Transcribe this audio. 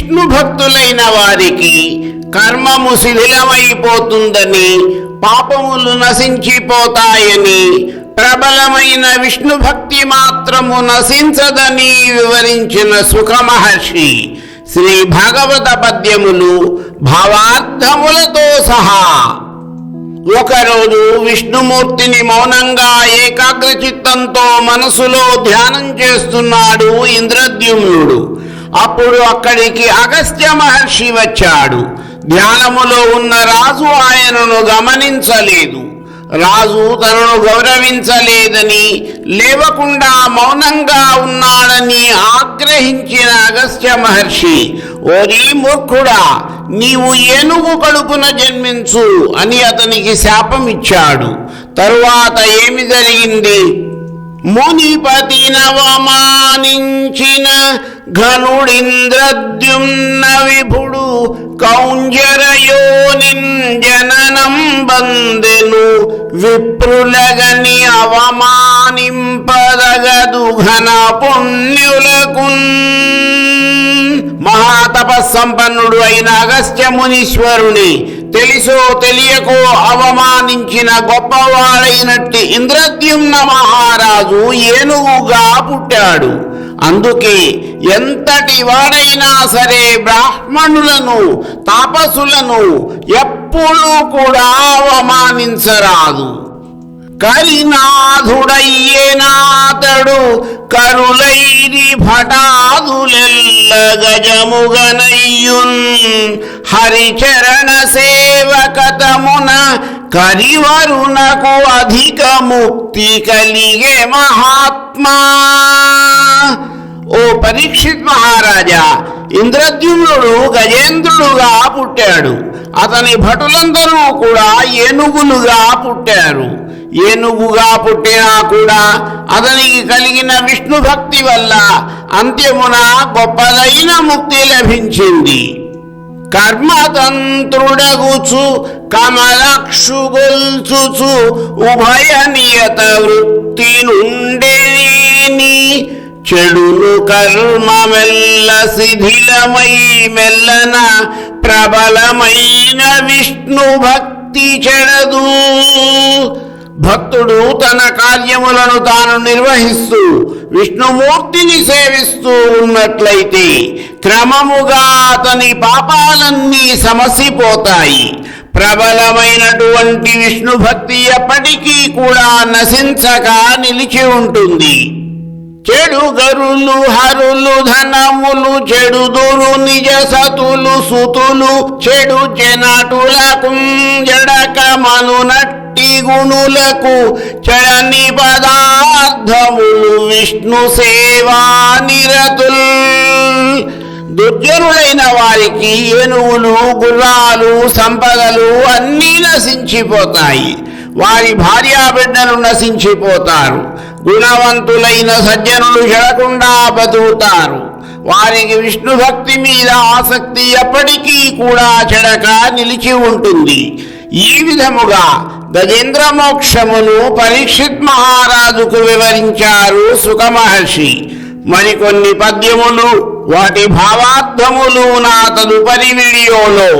విష్ణు భక్తులైన వారికి కర్మము శిథిలమైపోతుందని, పాపములు నశించిపోతాయని, ప్రబలమైన విష్ణు భక్తి మాత్రము నశించదని వివరించిన సుఖ మహర్షి శ్రీ భాగవత పద్యములు భావార్థములతో సహా. ఒకరోజు విష్ణుమూర్తిని మౌనంగా ఏకాగ్రచిత్తంతో మనసులో ధ్యానం చేస్తున్నాడు ఇంద్రద్యుమ్నుడు. అప్పుడు అక్కడికి అగస్త్య మహర్షి వచ్చాడు. ధ్యానములో ఉన్న రాజు ఆయనను గమనించలేదు. రాజు తనను గౌరవించలేదని, లేవకుండా మౌనంగా ఉన్నాడని ఆగ్రహించిన అగస్త్య మహర్షి, ఓరి మూర్ఖుడా, నీవు ఏనుగు కడుపున జన్మించు అని అతనికి శాపమిచ్చాడు. తరువాత ఏమి జరిగింది? మునిపతినవమానించిన ఘనుడింద్రద్యుమ్న విభుడు కౌంజరయోనిన్ జననం బందెను, విప్రులగని అవమానింపదగదు ఘన పుణ్యులకున్. మహాతపస్సంపన్నుడు అయిన అగస్త్య మునీశ్వరుని తెలిసో తెలియకో అవమానించిన గొప్పవాడైనట్టి ఇంద్రద్యుమ్న మహారాజు ఏనుగుగా పుట్టాడు. అందుకే ఎంతటి వాడైనా సరే బ్రాహ్మణులను, తాపసులను ఎప్పుడూ కూడా అవమానించరాదు. కరినాథుడయ్యేనాతడు కరులైరి భటాదులెల్ల గజముగనయ్యున్, హరిచరణ సేవకతమున కరివరునకు అధిక ముక్తి కలిగే మహాత్మా. ఓ పరీక్షిత్ మహారాజా, ఇంద్రద్యుమ్నుడు గజేంద్రుడుగా పుట్టాడు. అతని భటులందరూ కూడా ఏనుగులుగా పుట్టారు. ఏనుగుగా పుట్టినా కూడా అతనికి కలిగిన విష్ణు భక్తి వల్ల అంత్యమున గొప్పదైన ముక్తి లభించింది. కర్మతంత్రుడగుచు కమలక్షుగొల్చుచు ఉభయ నియత వృత్తి నుండేని, చెడును కర్మమెల్ల శిథిలమై మెల్లన ప్రబలమైన విష్ణు భక్తి చెడదు. భక్తుడు తన కార్యములను తాను నిర్వహిస్తూ విష్ణుమూర్తిని సేవిస్తూ ఉన్నట్లయితే క్రమముగా అతని పాపాలన్నీ సమసిపోతాయి. ప్రబలమైనటువంటి విష్ణు భక్తి ఎప్పటికీ కూడా నశించక నిలిచి ఉంటుంది. చెడు గరులు హరులు ధనములు చెడుదురు నిజ సతులు సుతులు, చెడు జనటులకు జడక మనునట్టి గుణులకు చడని పదార్థములు విష్ణు సేవా నిరతుల్. దుర్జనులైన వారికి ఏనుగులు, గుర్రాలు, సంపదలు అన్నీ నశించిపోతాయి. వారి భార్యాబిడ్డలు నశించిపోతారు. గుణవంతులైన సజ్జనులు చెడకుండా బతుకుతారు. వారికి విష్ణు భక్తి మీద ఆసక్తి ఎప్పటికీ కూడా చెడక నిలిచి ఉంటుంది. ఈ విధముగా గజేంద్ర మోక్షమును పరీక్షిత్ మహారాజుకు వివరించారు సుఖ మహర్షి. మరికొన్ని పద్యములు, వాటి భావార్థములు నా తదుపరి వీడియోలో.